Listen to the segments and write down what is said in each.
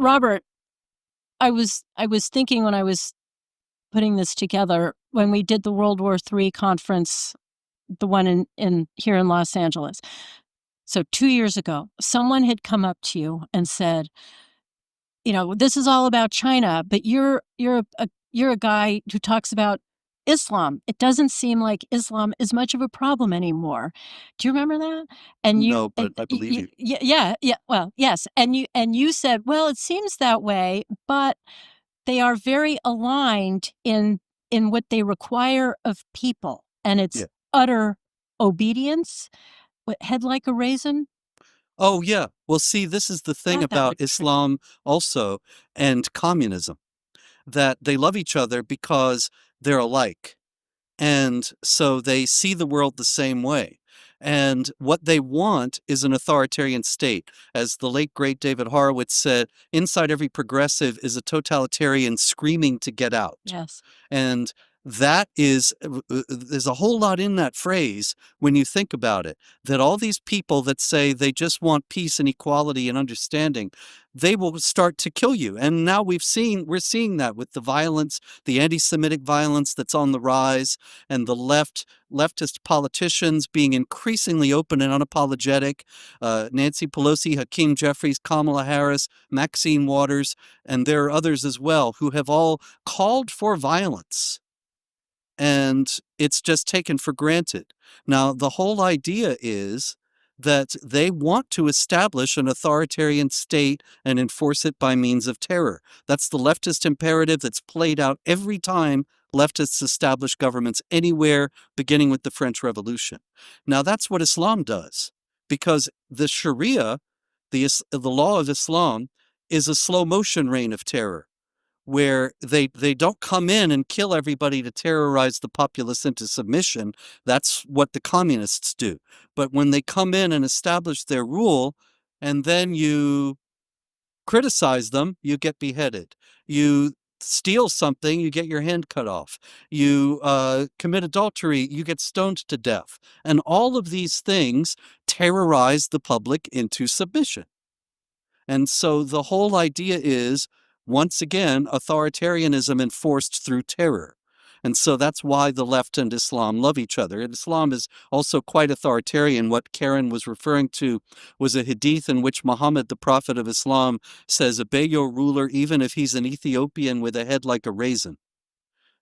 Robert, I was thinking when I was putting this together, when we did the World War III conference, the one in here in Los Angeles. So 2 years ago, someone had come up to you and said, this is all about China, but you're a guy who talks about Islam. It doesn't seem like Islam is much of a problem anymore. Do you remember that? And No, but I believe you. yeah. Well, yes. And you said, well, it seems that way, but they are very aligned in what they require of people, and it's Yeah. utter obedience. What, head like a raisin? Oh, yeah. Well, see, this is the thing Thought that about was pretty. Islam also and communism, that they love each other because they're alike. And so they see the world the same way. And what they want is an authoritarian state. As the late, great David Horowitz said, inside every progressive is a totalitarian screaming to get out. Yes. And that is, there's a whole lot in that phrase when you think about it, that all these people that say they just want peace and equality and understanding, they will start to kill you. And now we're seeing that with the violence, the anti-Semitic violence that's on the rise, and the leftist politicians being increasingly open and unapologetic. Nancy Pelosi, Hakeem Jeffries, Kamala Harris, Maxine Waters, and there are others as well who have all called for violence. And it's just taken for granted. Now, the whole idea is that they want to establish an authoritarian state and enforce it by means of terror. That's the leftist imperative that's played out every time leftists establish governments anywhere, beginning with the French Revolution. Now, that's what Islam does, because the Sharia, the law of Islam, is a slow motion reign of terror, where they don't come in and kill everybody to terrorize the populace into submission. That's what the communists do. But when they come in and establish their rule, and then you criticize them, you get beheaded. You steal something, you get your hand cut off. You commit adultery, you get stoned to death. And all of these things terrorize the public into submission. And so the whole idea is, once again, authoritarianism enforced through terror. And so that's why the left and Islam love each other. And Islam is also quite authoritarian. What Karen was referring to was a hadith in which Muhammad, the prophet of Islam, says, obey your ruler even if he's an Ethiopian with a head like a raisin.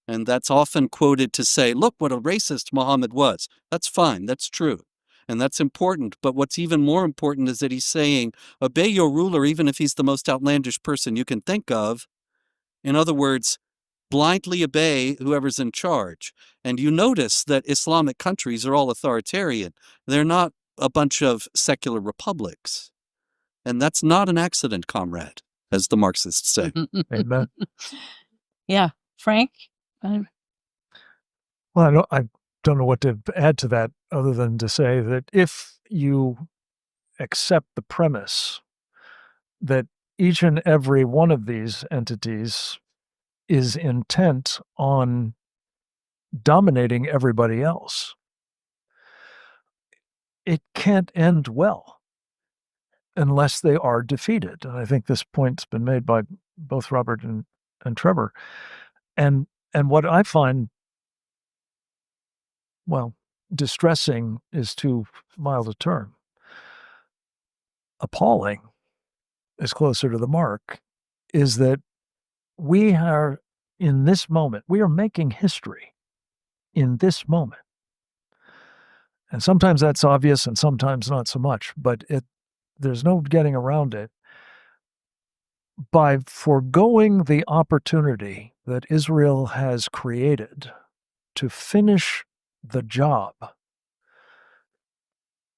And that's often quoted to say, look what a racist Muhammad was. That's fine. That's true. And that's important. But what's even more important is that he's saying, obey your ruler even if he's the most outlandish person you can think of. In other words, blindly obey whoever's in charge. And you notice that Islamic countries are all authoritarian. They're not a bunch of secular republics. And that's not an accident, comrade, as the Marxists say. Amen. Yeah. Frank? Well, I don't know what to add to that other than to say that if you accept the premise that each and every one of these entities is intent on dominating everybody else, it can't end well unless they are defeated. And I think this point's been made by both Robert and Trevor. And what I find, well, distressing is too mild a term. Appalling is closer to the mark, is that we are, in this moment, we are making history in this moment. And sometimes that's obvious and sometimes not so much, but there's no getting around it. By foregoing the opportunity that Israel has created to finish the job,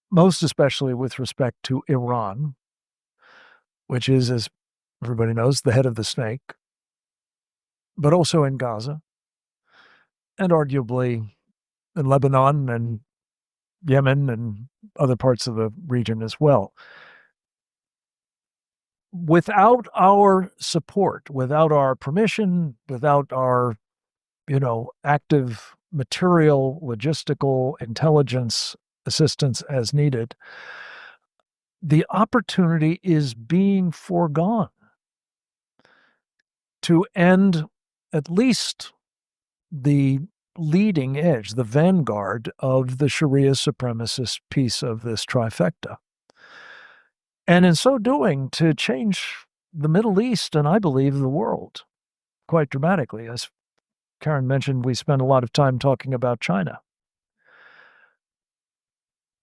most especially with respect to Iran, which is, as everybody knows, the head of the snake, but also in Gaza, and arguably in Lebanon and Yemen and other parts of the region as well. Without our support, without our permission, without our, active material, logistical, intelligence assistance as needed, the opportunity is being foregone. to end at least the leading edge, the vanguard of the Sharia supremacist piece of this trifecta. And in so doing, to change the Middle East and I believe the world quite dramatically. As Karen mentioned, we spend a lot of time talking about China.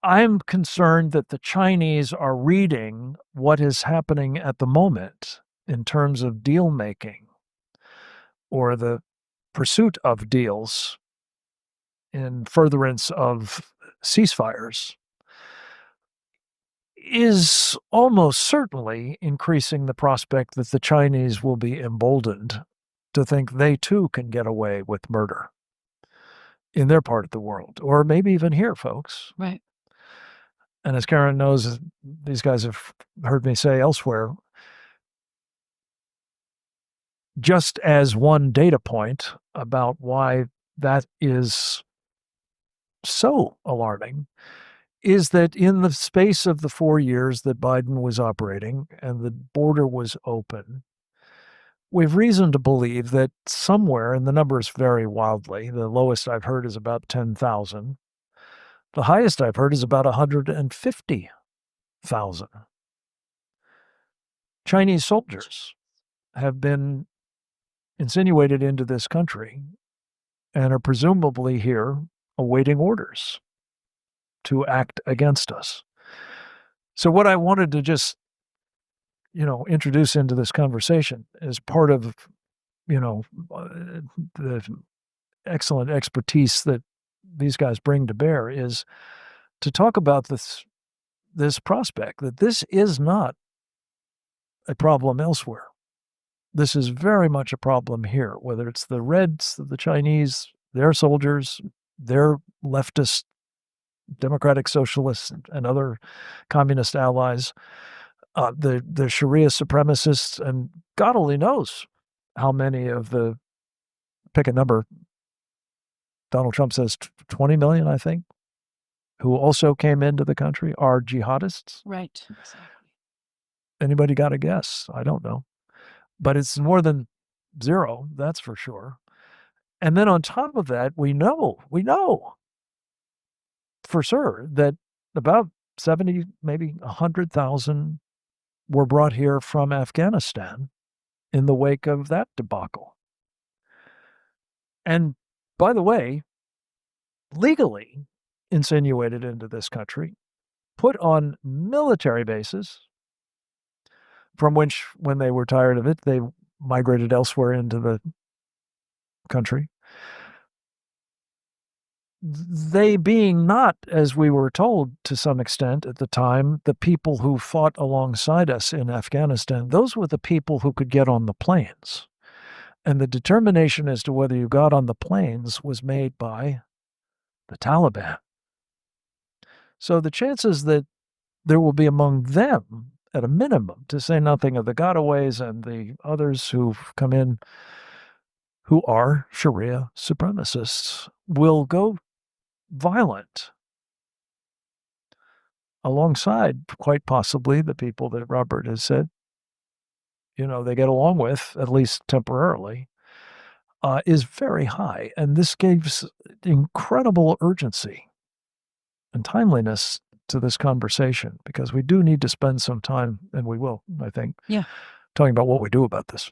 I'm concerned that the Chinese are reading what is happening at the moment in terms of deal making or the pursuit of deals in furtherance of ceasefires is almost certainly increasing the prospect that the Chinese will be emboldened to think they too can get away with murder in their part of the world, or maybe even here, folks. Right. And as Karen knows, these guys have heard me say elsewhere, just as one data point about why that is so alarming, is that in the space of the 4 years that Biden was operating and the border was open, we've reason to believe that somewhere, and the numbers vary wildly, the lowest I've heard is about 10,000. The highest I've heard is about 150,000 Chinese soldiers have been insinuated into this country and are presumably here awaiting orders to act against us. So what I wanted to just, introduce into this conversation as part of, the excellent expertise that these guys bring to bear is to talk about this prospect that this is not a problem elsewhere. This is very much a problem here, whether it's the Reds, the Chinese, their soldiers, their leftist, democratic socialists, and other communist allies, the Sharia supremacists, and God only knows how many of the, pick a number, Donald Trump says 20 million, I think, who also came into the country are jihadists. Right. Exactly. Anybody got a guess? I don't know. But it's more than zero, that's for sure. And then on top of that, we know for sure that about 70, maybe 100,000 were brought here from Afghanistan in the wake of that debacle. And by the way, legally insinuated into this country, put on military bases, from which, when they were tired of it, they migrated elsewhere into the country. They being not, as we were told to some extent at the time, the people who fought alongside us in Afghanistan, those were the people who could get on the planes. And the determination as to whether you got on the planes was made by the Taliban. So the chances that there will be among them, at a minimum, to say nothing of the gotaways and the others who've come in who are Sharia supremacists, will go violent alongside, quite possibly, the people that Robert has said, they get along with, at least temporarily, is very high. And this gives incredible urgency and timeliness to this conversation, because we do need to spend some time, and we will, I think, Yeah. talking about what we do about this.